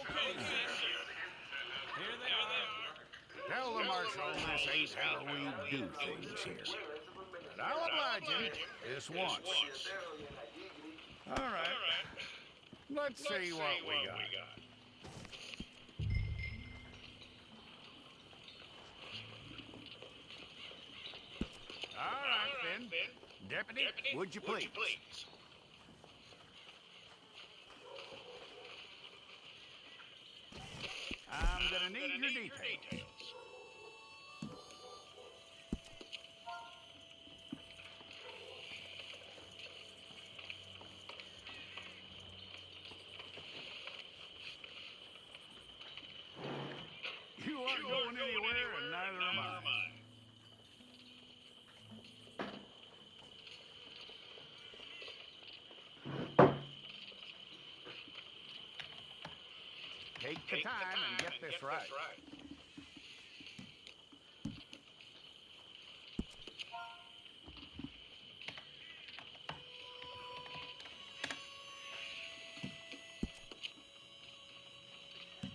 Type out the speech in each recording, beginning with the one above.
Okay, sis. Here they are. Tell the marshal this ain't how we do things here. But I'll oblige him this once. All right. Let's see what we got. All right, then. Deputy, would you please? I'm gonna need your details. You aren't going anywhere, and neither am I. Take the time and get this right.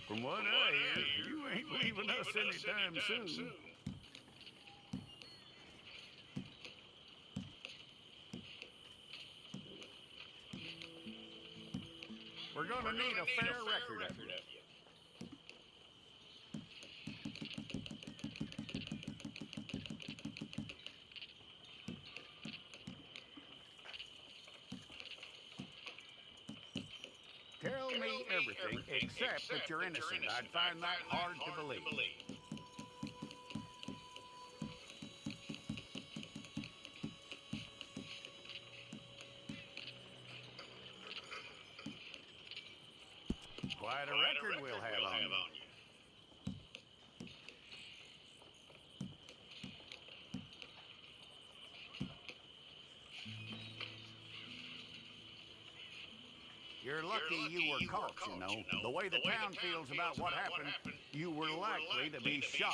From what I hear, you ain't leaving us anytime soon. We're gonna need a fair record of you. Tell me everything except that you're innocent. I'd find that hard to believe. Quite a record we'll have on you. You're lucky you were caught, you know. The way the town feels about what happened, you were likely to be shot.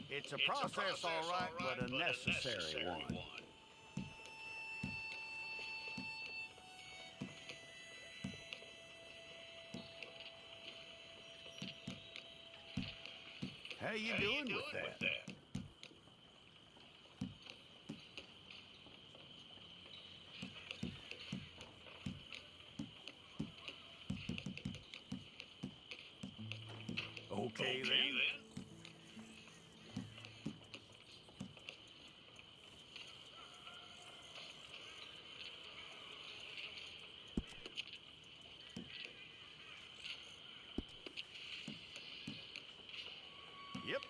It's a process, all right, but a necessary one. How you doing with that? Okay, then. Yep.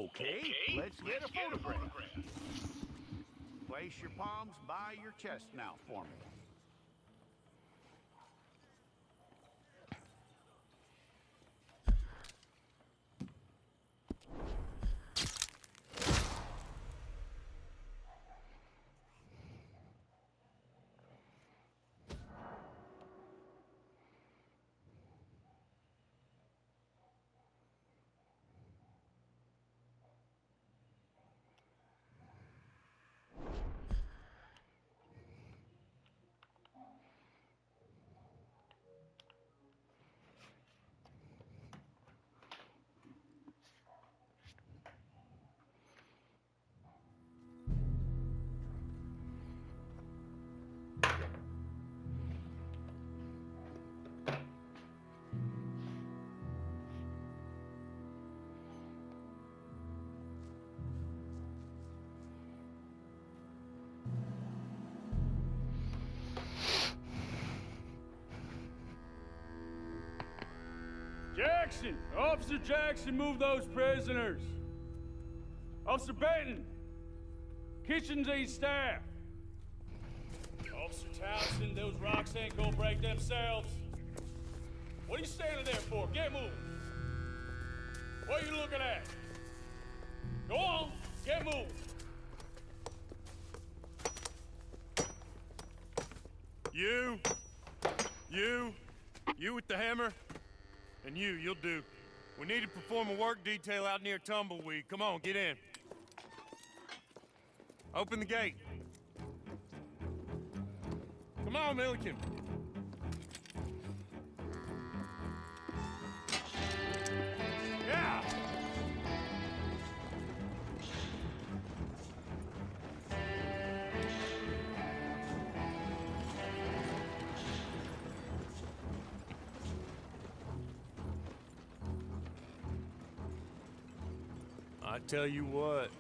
Okay, let's get a photograph. Place your palms by your chest now for me. Jackson! Officer Jackson, move those prisoners! Officer Benton! Kitchens aid staff! Officer Townsend, those rocks ain't gonna break themselves. What are you standing there for? Get moving! What are you looking at? Go on, get moving! You with the hammer? And you'll do. We need to perform a work detail out near Tumbleweed. Come on, get in. Open the gate. Come on, Milliken. Yeah! I tell you what,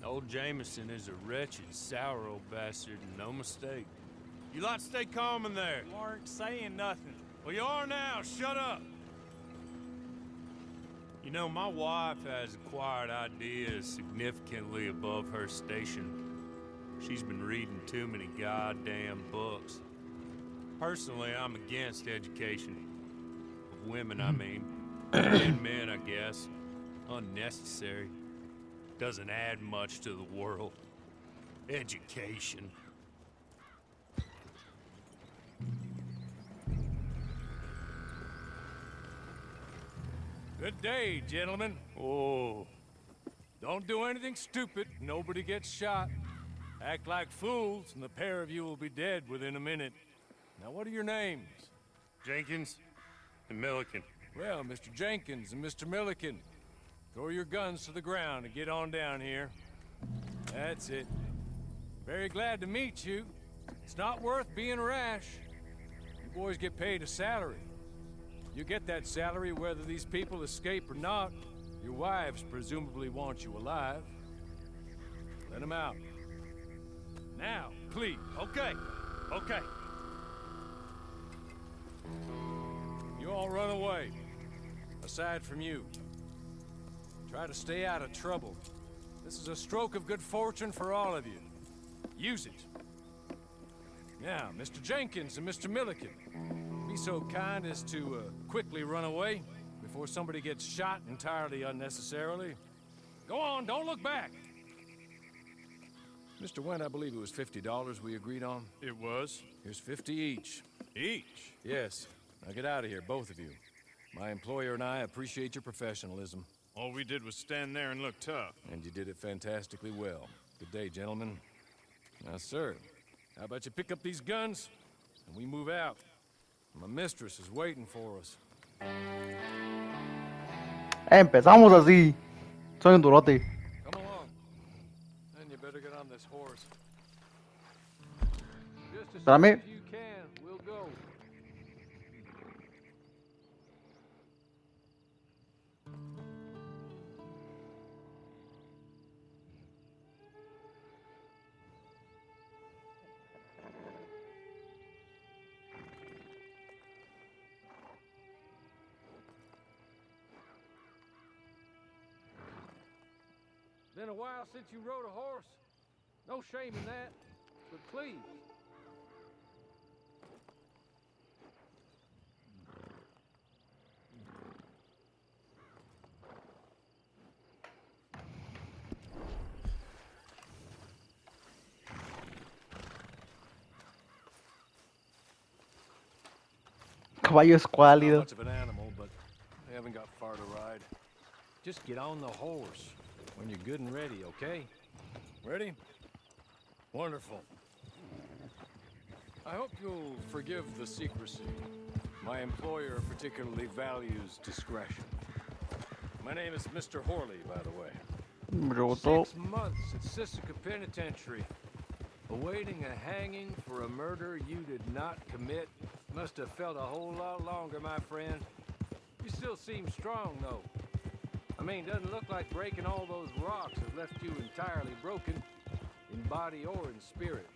old Jameson is a wretched, sour old bastard, and no mistake. You lot stay calm in there. You aren't saying nothing. Well, you are now. Shut up. You know, my wife has acquired ideas significantly above her station. She's been reading too many goddamn books. Personally, I'm against education. Of women, I mean. And men, I guess. Unnecessary. Doesn't add much to the world. Education. Good day, gentlemen. Oh. Don't do anything stupid. Nobody gets shot. Act like fools, and the pair of you will be dead within a minute. Now, what are your names? Jenkins and Milliken. Well, Mr. Jenkins and Mr. Milliken, throw your guns to the ground and get on down here. That's it. Very glad to meet you. It's not worth being rash. You boys get paid a salary. You get that salary whether these people escape or not. Your wives presumably want you alive. Let them out. Now, please. Okay. Okay. You all run away. Aside from you. Try to stay out of trouble. This is a stroke of good fortune for all of you. Use it. Now, Mr. Jenkins and Mr. Milliken, be so kind as to quickly run away before somebody gets shot entirely unnecessarily. Go on, don't look back. Mr. Wendt, I believe it was $50 we agreed on. It was. Here's 50 each. Each? Yes. Now get out of here, both of you. My employer and I appreciate your professionalism. All we did was stand there and look tough. And you did it fantastically well. Good day, gentlemen. Now, sir, how about you pick up these guns and we move out? My mistress is waiting for us. Empezamos así. Soy un durote. Come along. And you better get on this horse. Just as soon Espérame. as you can, we'll go. Been a while since you rode a horse. No shame in that, but please. Caballo Not escuálido. much of an animal, but they haven't got far to ride. Just get on the horse when you're good and ready, okay? Ready? Wonderful. I hope you'll forgive the secrecy. My employer particularly values discretion. My name is Mr. Horley, by the way. Bruto. 6 months at Sisika Penitentiary, awaiting a hanging for a murder you did not commit. Must have felt a whole lot longer, my friend. You still seem strong, though. I mean, doesn't look like breaking all those rocks has left you entirely broken, in body or in spirit.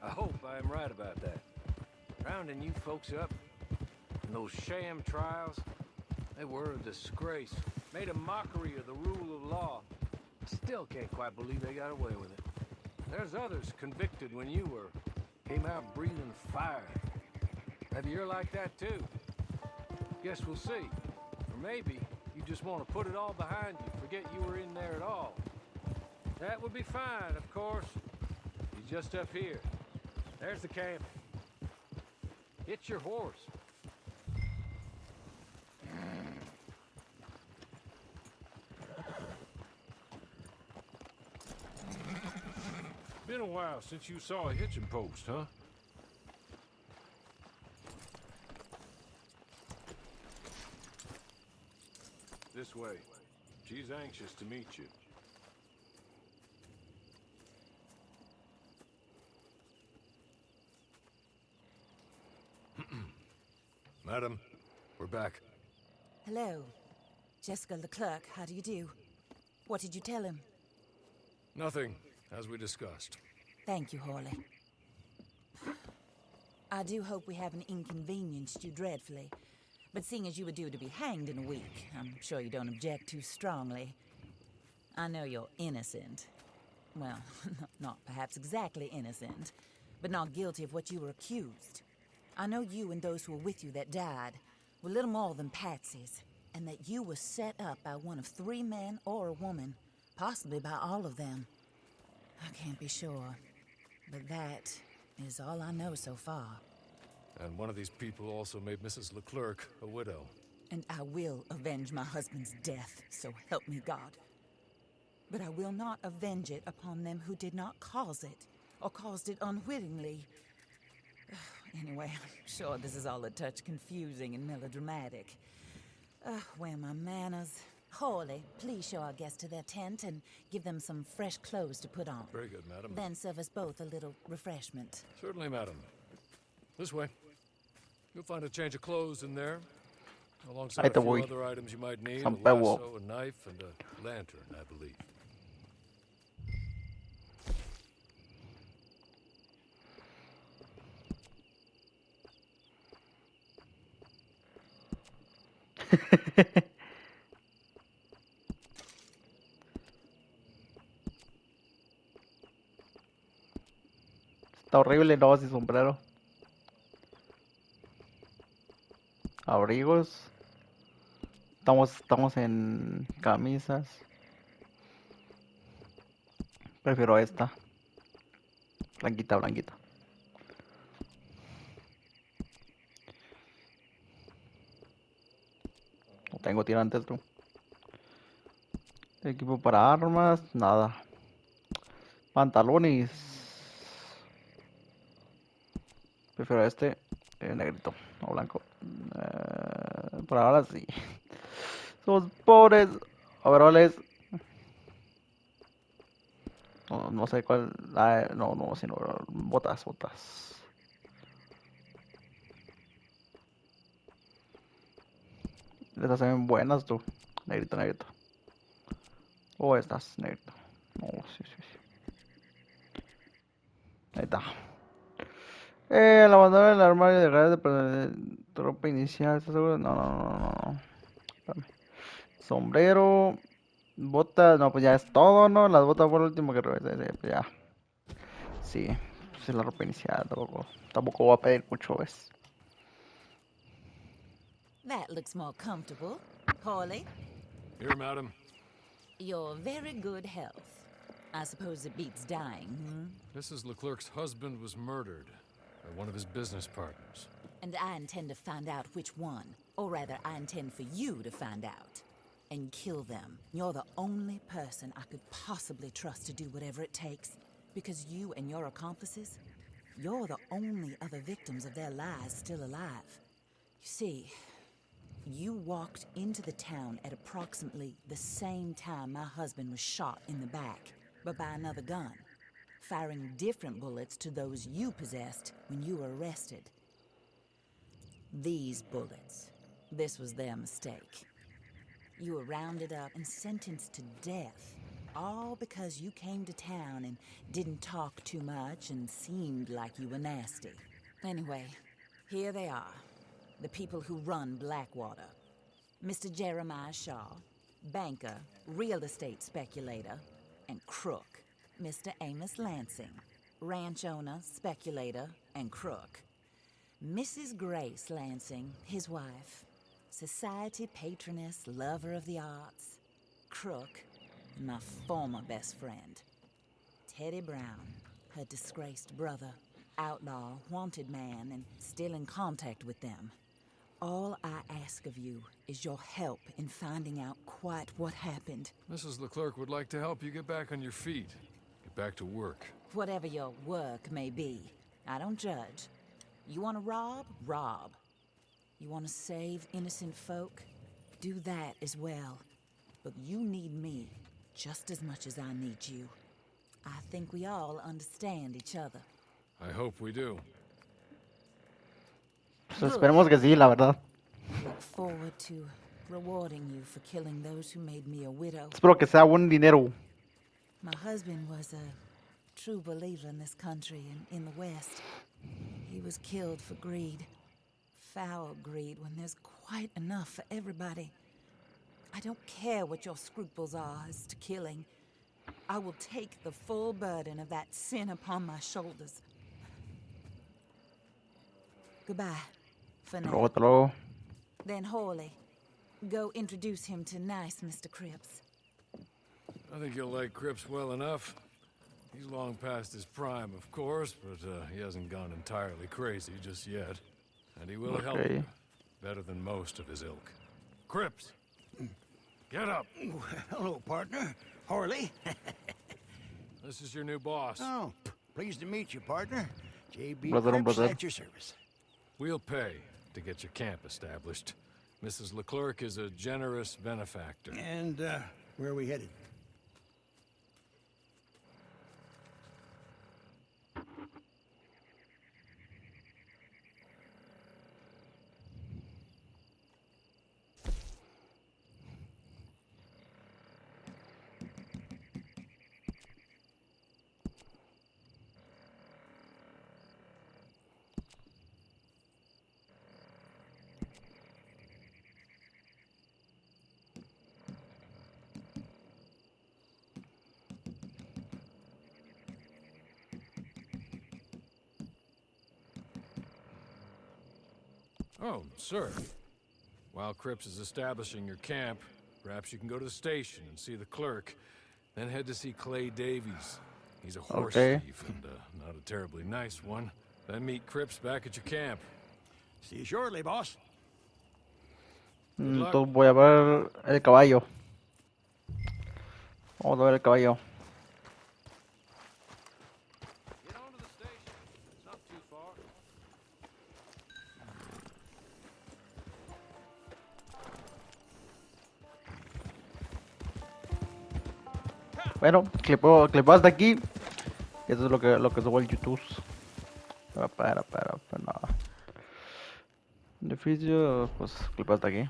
I hope I am right about that. Rounding you folks up, and those sham trials, they were a disgrace. Made a mockery of the rule of law. Still can't quite believe they got away with it. There's others convicted when you were. Came out breathing fire. Maybe you're like that too. Guess we'll see. Or maybe you just want to put it all behind you, forget you were in there at all. That would be fine, of course. You're just up here. There's the camp. Hit your horse. Been a while since you saw a hitching post, huh? This way. She's anxious to meet you. Madam, we're back. Hello. Jessica Leclerc, how do you do? What did you tell him? Nothing, as we discussed. Thank you, Horley. I do hope we haven't inconvenienced you dreadfully. But seeing as you were due to be hanged in a week, I'm sure you don't object too strongly. I know you're innocent. Well, not perhaps exactly innocent, but not guilty of what you were accused. I know you and those who were with you that died were little more than patsies, and that you were set up by one of 3 men or a woman, possibly by all of them. I can't be sure, but that is all I know so far. And one of these people also made Mrs. Leclerc a widow. And I will avenge my husband's death, so help me God. But I will not avenge it upon them who did not cause it, or caused it unwittingly. Anyway, I'm sure this is all a touch confusing and melodramatic. Where are my manners? Horley, please show our guests to their tent and give them some fresh clothes to put on. Very good, madam. Then serve us both a little refreshment. Certainly, madam. This way. You'll find a change of clothes in there, alongside Ahí a te few voy. other items you might need. San A Pedro. lasso, a knife, and a lantern, I believe. Está horrible, no, sin sombrero. Abrigos. Estamos en camisas. Prefiero esta. Blanquita, blanquita. No tengo tirantes, tú. Equipo para armas, nada. Pantalones. Prefiero este, negrito, o blanco. Por ahora sí. Somos pobres. Overoles. No sé cuál. No, sino botas. Estas se ven buenas, tú. Negrito. O estas, negrito. No, sí. Ahí está. El abandono del armario de redes de tropa inicial. ¿Estás seguro? No. Espérame. Sombrero. Botas, no, pues ya es todo, ¿no? Las botas por último que regrese, pues ya. Sí, pues es la ropa inicial, tampoco voy a pedir mucho, ¿ves? That looks more comfortable. Hawley, Here, madam. your very good health. I suppose it beats dying, Mrs. Leclerc's husband was murdered by one of his business partners. And I intend to find out which one. Or rather, I intend for you to find out. And kill them. You're the only person I could possibly trust to do whatever it takes. Because you and your accomplices, you're the only other victims of their lies still alive. You see, you walked into the town at approximately the same time my husband was shot in the back, but by another gun, firing different bullets to those you possessed when you were arrested. These bullets, this was their mistake. You were rounded up and sentenced to death, all because you came to town and didn't talk too much and seemed like you were nasty. Anyway, here they are, the people who run Blackwater. Mr. Jeremiah Shaw, banker, real estate speculator, and crook. Mr. Amos Lansing, ranch owner, speculator, and crook. Mrs. Grace Lansing, his wife, society patroness, lover of the arts, crook, and my former best friend. Teddy Brown, her disgraced brother, outlaw, wanted man, and still in contact with them. All I ask of you is your help in finding out quite what happened. Mrs. Leclerc would like to help you get back on your feet. Get back to work. Whatever your work may be, I don't judge. You want to rob? Rob. You want to save innocent folk? Do that as well. But you need me just as much as I need you. I think we all understand each other. I hope we do. Pues esperemos que sí, la verdad. Look forward to rewarding you for killing those who made me a widow. Espero que sea buen dinero. My husband was a true believer in this country and in the West. He was killed for greed. Foul greed when there's quite enough for everybody. I don't care what your scruples are as to killing. I will take the full burden of that sin upon my shoulders. Goodbye, for now. Luego, hasta luego. Then Hawley, go introduce him to nice Mr. Cripps. I think you'll like Cripps well enough. He's long past his prime, of course, but he hasn't gone entirely crazy just yet. And he will help you. Better than most of his ilk. Cripps! Get up! Hello, partner. Harley. This is your new boss. Oh, pleased to meet you, partner. J.B. Brother and Cripps brother. at your service. We'll pay to get your camp established. Mrs. Leclerc is a generous benefactor. And, where are we headed? Oh, sir. While Cripps is establishing your camp, perhaps you can go to the station and see the clerk, then head to see Clay Davies. He's a horse thief and not a terribly nice one. Then meet Cripps back at your camp. See you shortly, boss. Entonces voy a ver el caballo. Vamos a ver el caballo. Get on to the station. It's not too far. Bueno, clipeo hasta aquí. Eso es lo que subo al YouTube. Para nada. Edificio, pues clipeo hasta aquí.